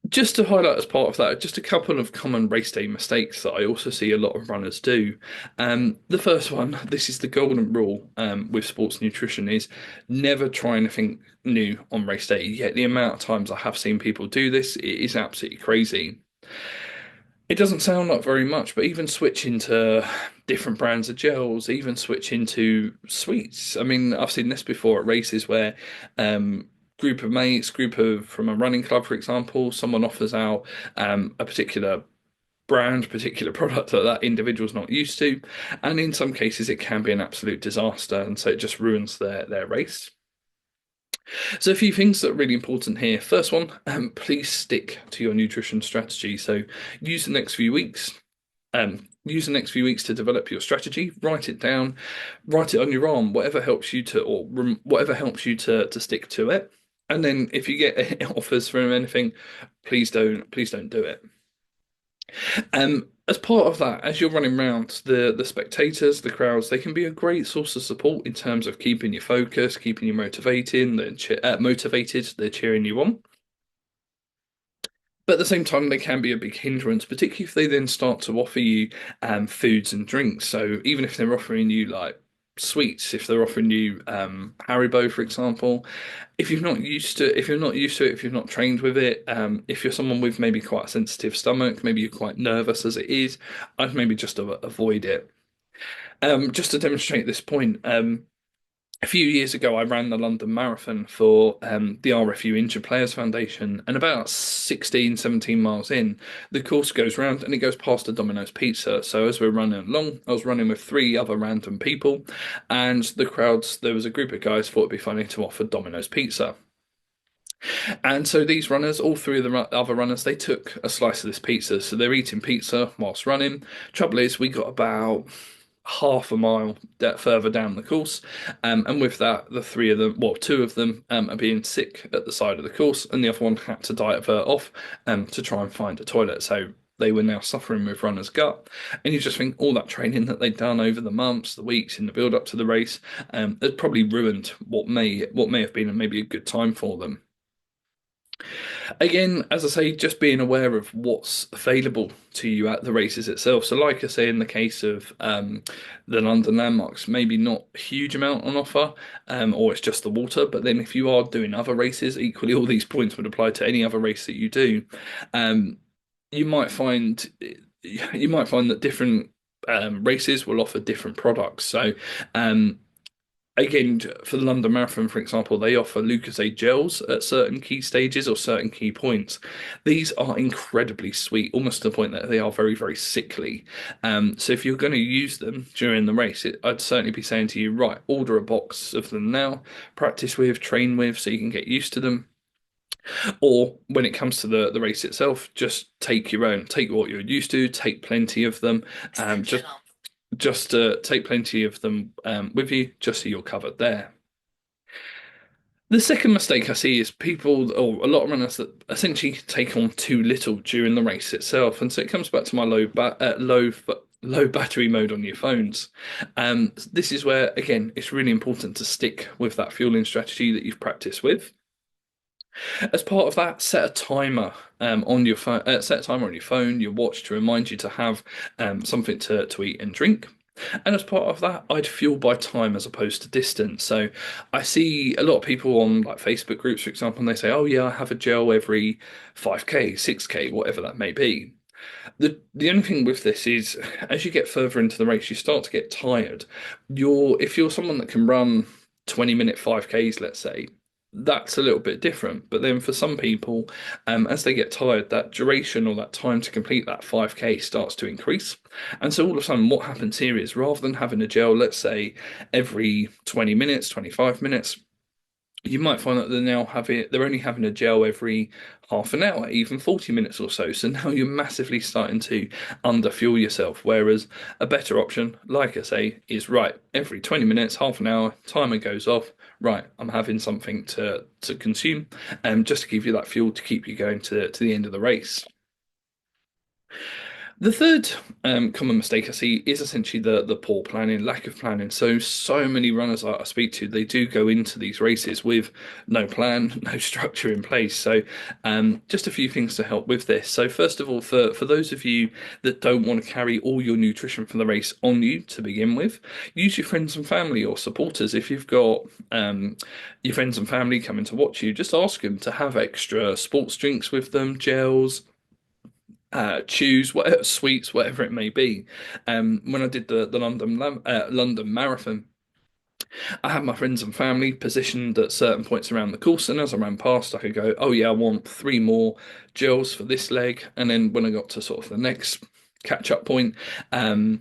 Just to highlight as part of that, just a couple of common race day mistakes that I also see a lot of runners do. The first one, this is the golden rule with sports nutrition, is never try anything new on race day. Yet the amount of times I have seen people do this, it is absolutely crazy. It doesn't sound like very much, but even switching to different brands of gels, even switching to sweets. I mean, I've seen this before at races where group of mates, group of from a running club, for example, someone offers out a particular brand, particular product that that individual's not used to, and in some cases it can be an absolute disaster, and so it just ruins their race. So a few things that are really important here. First one, please stick to your nutrition strategy. So use the next few weeks. Use the next few weeks to develop your strategy. Write it down, write it on your arm, whatever helps you to, or whatever helps you to stick to it. And then if you get offers from anything, please don't do it. As part of that, as you're running around, the spectators, the crowds, they can be a great source of support in terms of keeping you focused, keeping you motivated. They're cheering you on. But at the same time, they can be a big hindrance, particularly if they then start to offer you foods and drinks. So even if they're offering you like sweets, if they're offering you Haribo, for example, if you're not used to it, if you're not trained with it, if you're someone with maybe quite a sensitive stomach, maybe you're quite nervous as it is, I'd maybe just avoid it. Just to demonstrate this point, a few years ago, I ran the London Marathon for the RFU Injured Players Foundation, and about 16, 17 miles in, the course goes round and it goes past a Domino's Pizza. So as we're running along, I was running with three other random people, and there was a group of guys thought it'd be funny to offer Domino's Pizza. And so these runners, all three of the other runners, they took a slice of this pizza. So they're eating pizza whilst running. Trouble is, we got about half a mile further down the course, and with that, the three of them, well, two of them, are being sick at the side of the course, and the other one had to divert off, to try and find a toilet. So they were now suffering with runner's gut, and you just think all that training that they'd done over the months, the weeks in the build up to the race, had probably ruined what may have been maybe a good time for them. Again, as I say, just being aware of what's available to you at the races itself. So, like I say, in the case of the London landmarks, maybe not a huge amount on offer, or it's just the water. But then, if you are doing other races, equally, all these points would apply to any other race that you do. Um, you might find you might find that different races will offer different products. So, um, again, for the London Marathon, for example, they offer Lucozade gels at certain key stages or certain key points. These are incredibly sweet, almost to the point that they are very, very sickly. So if you're going to use them during the race, I'd certainly be saying to you, right, order a box of them now, practice with, train with, so you can get used to them. Or when it comes to the race itself, just take your own, take what you're used to, take plenty of them. Just take plenty of them with you, just so you're covered there. The second mistake I see is people, or a lot of runners that essentially take on too little during the race itself, and so it comes back to my low battery mode on your phones. This is where again it's really important to stick with that fueling strategy that you've practiced with. As part of that, set a timer on your phone. Set a timer on your phone, your watch to remind you to have something to eat and drink. And as part of that, I'd fuel by time as opposed to distance. So I see a lot of people on like Facebook groups, for example, and they say, "Oh yeah, I have a gel every 5K, 6K, whatever that may be." The only thing with this is as you get further into the race, you start to get tired. If you're someone that can run 20-minute 5Ks, let's say, that's a little bit different. But then for some people, as they get tired, that duration or that time to complete that 5K starts to increase. And so all of a sudden, what happens here is rather than having a gel, let's say every 20 minutes, 25 minutes, you might find that they're only having a gel every half an hour, even 40 minutes or so. So now you're massively starting to underfuel yourself. Whereas a better option, like I say, is right, every 20 minutes, half an hour, timer goes off. Right, I'm having something to consume, just to give you that fuel to keep you going to the end of the race. The third common mistake I see is essentially the poor planning, lack of planning. So many runners I speak to, they do go into these races with no plan, no structure in place. So just a few things to help with this. So first of all, for those of you that don't want to carry all your nutrition for the race on you to begin with, use your friends and family or supporters. If you've got your friends and family coming to watch you, just ask them to have extra sports drinks with them, gels, chews, whatever sweets, whatever it may be. When I did the London Marathon, I had my friends and family positioned at certain points around the course, and as I ran past, I could go, "Oh yeah, I want three more gels for this leg," and then when I got to sort of the next catch up point, um,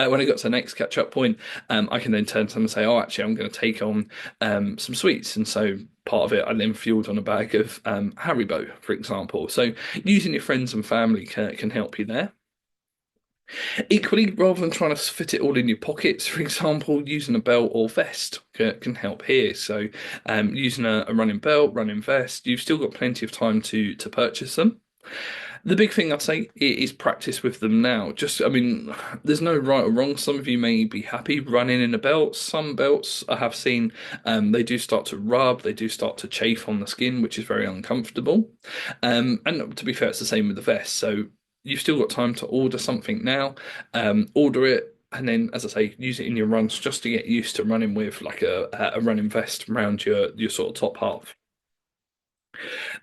When I got to the next catch up point, I can then turn to them and say, "Oh, actually, I'm going to take on some sweets," and so part of it I then fueled on a bag of Haribo, for example. So using your friends and family can help you there. Equally, rather than trying to fit it all in your pockets, for example, using a belt or vest can help here. So using a running belt, running vest, you've still got plenty of time to purchase them. The big thing I'd say is practice with them now. Just, I mean, there's no right or wrong. Some of you may be happy running in a belt. Some belts I have seen, they do start to rub, they do start to chafe on the skin, which is very uncomfortable. And to be fair, it's the same with the vest. So you've still got time to order something now. Order it. And then, as I say, use it in your runs just to get used to running with like a running vest around your sort of top half.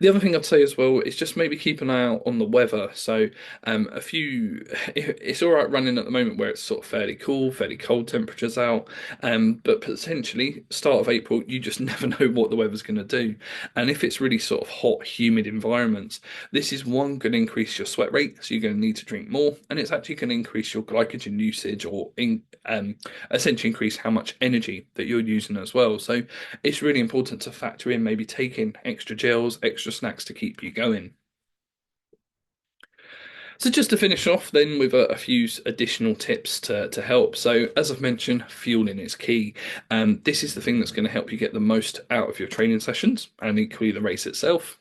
The other thing I'd say as well is just maybe keep an eye out on the weather. So, a few, it's all right running at the moment where it's sort of fairly cool, fairly cold temperatures out. But potentially, start of April, you just never know what the weather's going to do. And if it's really sort of hot, humid environments, this is one going to increase your sweat rate, so you're going to need to drink more, and it's actually going to increase your glycogen usage or essentially increase how much energy that you're using as well. So it's really important to factor in maybe taking extra gels, extra snacks to keep you going. So just to finish off then with a few additional tips to help. So as I've mentioned, fueling is key. This is the thing that's going to help you get the most out of your training sessions and equally the race itself.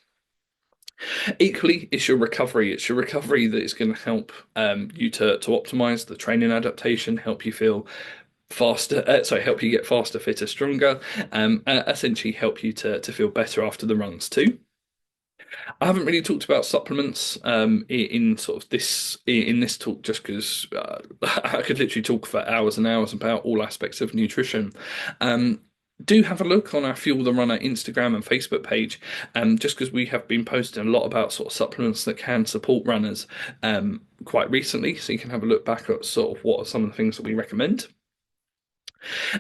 Equally, it's your recovery. It's your recovery that is going to help you to optimize the training adaptation, help you feel faster, help you get faster, fitter, stronger, essentially help you to feel better after the runs too. I haven't really talked about supplements in sort of in this talk just because I could literally talk for hours and hours about all aspects of nutrition. Um, do have a look on our Fuel the Runner Instagram and Facebook page, just because we have been posting a lot about sort of supplements that can support runners quite recently. So you can have a look back at sort of what are some of the things that we recommend.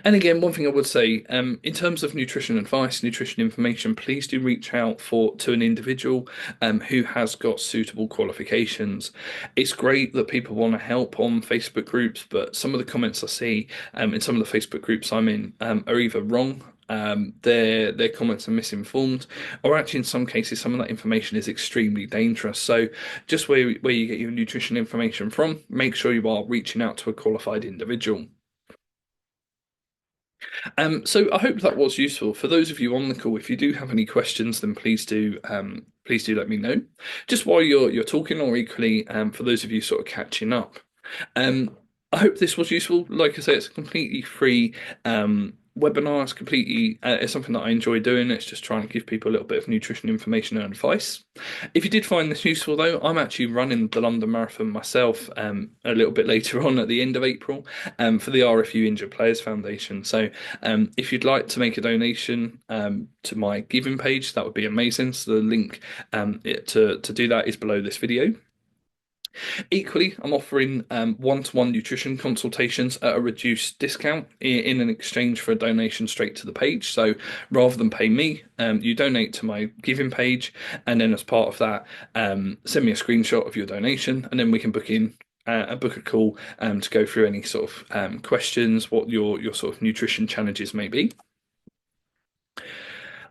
And again, one thing I would say, in terms of nutrition advice, nutrition information, please do reach out to an individual who has got suitable qualifications. It's great that people want to help on Facebook groups, but some of the comments I see in some of the Facebook groups I'm in are either wrong. Their comments are misinformed, or actually, in some cases, some of that information is extremely dangerous. So, just where you get your nutrition information from, make sure you are reaching out to a qualified individual. So I hope that was useful. For those of you on the call, if you do have any questions, then please do let me know. Just while you're talking, or equally, for those of you sort of catching up. Um, I hope this was useful. Like I say, it's a completely free webinar. It's something that I enjoy doing. It's just trying to give people a little bit of nutrition information and advice. If you did find this useful, though, I'm actually running the London Marathon myself a little bit later on at the end of April for the RFU Injured Players Foundation. So if you'd like to make a donation to my giving page, that would be amazing. So the link to do that is below this video. Equally, I'm offering one-to-one nutrition consultations at a reduced discount in an exchange for a donation straight to the page. So rather than pay me, you donate to my giving page, and then as part of that, send me a screenshot of your donation, and then we can book a call to go through any sort of questions, what your sort of nutrition challenges may be.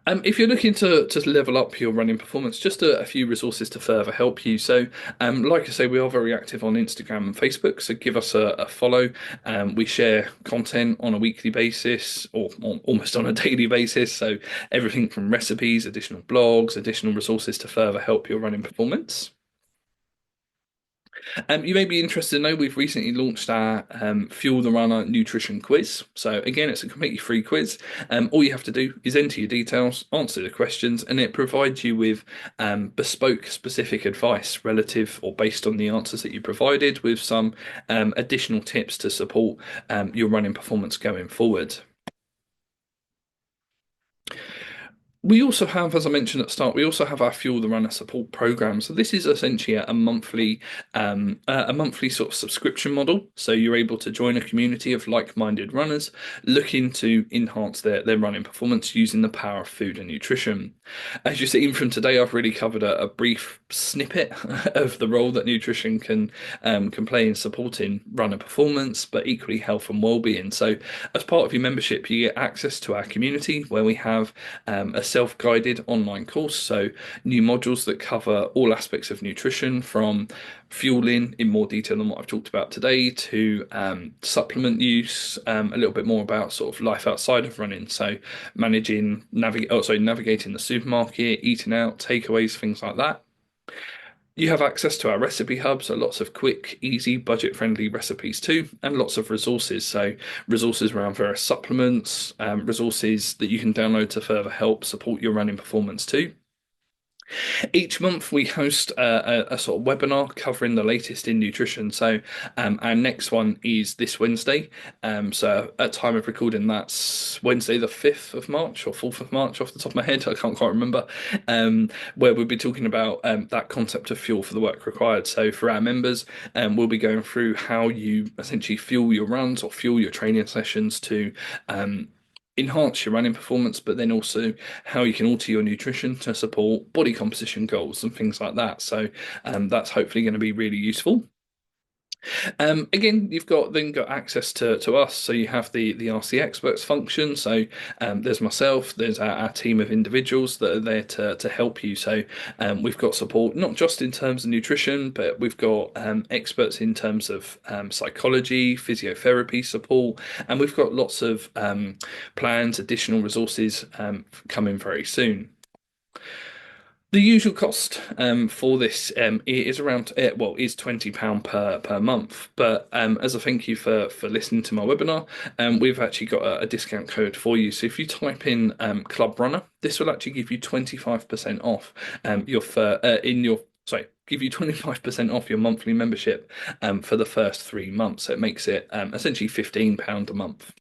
If you're looking to level up your running performance, just a few resources to further help you. So, like I say, we are very active on Instagram and Facebook, so give us a follow. We share content on a weekly basis or almost on a daily basis. So, everything from recipes, additional blogs, additional resources to further help your running performance. You may be interested to know we've recently launched our Fuel the Runner nutrition quiz. So again, it's a completely free quiz. All you have to do is enter your details, answer the questions, and it provides you with bespoke, specific advice relative or based on the answers that you provided, with some additional tips to support your running performance going forward. We also have, as I mentioned at the start, we also have our Fuel the Runner support program. So this is essentially a monthly sort of subscription model. So you're able to join a community of like-minded runners looking to enhance their running performance using the power of food and nutrition. As you've seen from today, I've really covered a brief snippet of the role that nutrition can play in supporting runner performance, but equally health and well-being. So as part of your membership, you get access to our community where we have a self-guided online course, so new modules that cover all aspects of nutrition, from fueling in more detail than what I've talked about today to supplement use, a little bit more about sort of life outside of running, so navigating the supermarket, eating out, takeaways, things like that. You have access to our recipe hub, so lots of quick, easy, budget-friendly recipes too, and lots of resources. So resources around various supplements, resources that you can download to further help support your running performance too. Each month we host a sort of webinar covering the latest in nutrition. So our next one is this Wednesday. So at time of recording, that's Wednesday the 5th of March or 4th of March off the top of my head. I can't quite remember. Where we'll be talking about that concept of fuel for the work required. So for our members, we'll be going through how you essentially fuel your runs or fuel your training sessions to enhance your running performance, but then also how you can alter your nutrition to support body composition goals and things like that. So that's hopefully going to be really useful. Again, you've got access to us, so you have the RC experts function. So there's myself, there's our team of individuals that are there to help you. So we've got support not just in terms of nutrition, but we've got experts in terms of psychology, physiotherapy support, and we've got lots of plans, additional resources coming very soon. The usual cost for this is around is £20 per month. But as a thank you for listening to my webinar, we've actually got a discount code for you. So if you type in Club Runner, this will actually give you 25% off your in your sorry, give you 25% off your monthly membership for the first 3 months. So it makes it essentially £15 a month.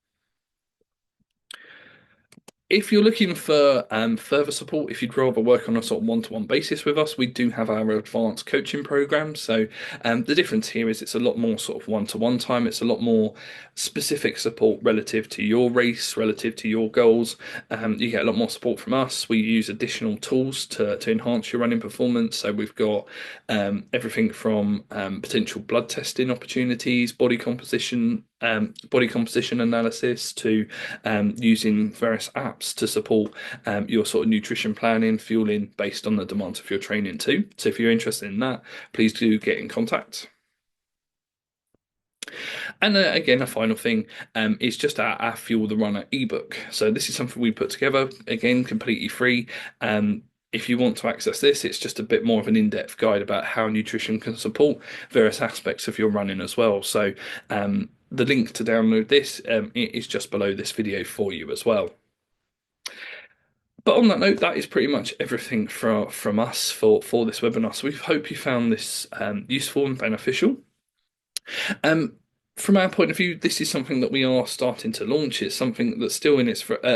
If you're looking for further support, if you'd rather work on a sort of one-to-one basis with us, we do have our advanced coaching program. So the difference here is it's a lot more sort of one-to-one time. It's a lot more specific support relative to your race, relative to your goals. You get a lot more support from us. We use additional tools to enhance your running performance. So we've got everything from potential blood testing opportunities, body composition analysis, to using various apps to support your sort of nutrition planning, fueling based on the demands of your training too. So if you're interested in that, please do get in contact. And again, a final thing is just our Fuel the Runner ebook. So this is something we put together, again, completely free. If you want to access this, it's just a bit more of an in-depth guide about how nutrition can support various aspects of your running as well. So the link to download this is just below this video for you as well. But on that note, that is pretty much everything from us for this webinar. So we hope you found this useful and beneficial. Um, from our point of view, this is something that we are starting to launch. It's something that's still in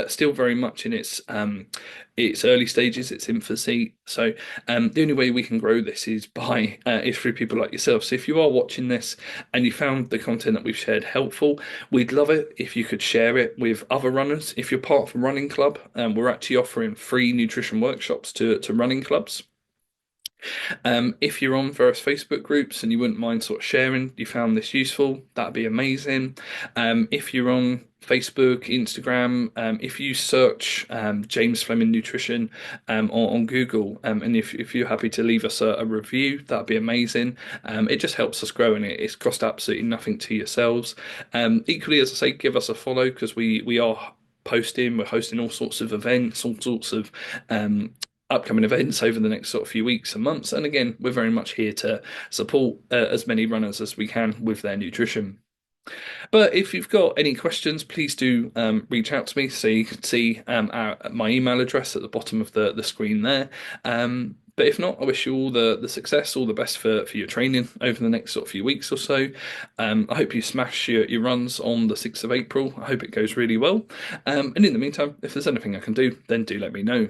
still very much in its early stages, its infancy. So the only way we can grow this is through people like yourself. So if you are watching this and you found the content that we've shared helpful, we'd love it if you could share it with other runners. If you're part of a running club, we're actually offering free nutrition workshops to running clubs. If you're on various Facebook groups and you wouldn't mind sort of sharing, you found this useful, that'd be amazing. If you're on Facebook, Instagram, if you search James Fleming Nutrition on Google, and if you're happy to leave us a review, that'd be amazing. It just helps us grow, and it's cost absolutely nothing to yourselves. Equally, as I say, give us a follow, because we're hosting all sorts of events, all sorts of upcoming events over the next sort of few weeks and months. And again, we're very much here to support as many runners as we can with their nutrition. But if you've got any questions, please do reach out to me. So you can see my email address at the bottom of the screen there. But if not, I wish you all the success, all the best for your training over the next sort of few weeks or so. I hope you smash your runs on the 6th of April. I hope it goes really well. And in the meantime, if there's anything I can do, then do let me know.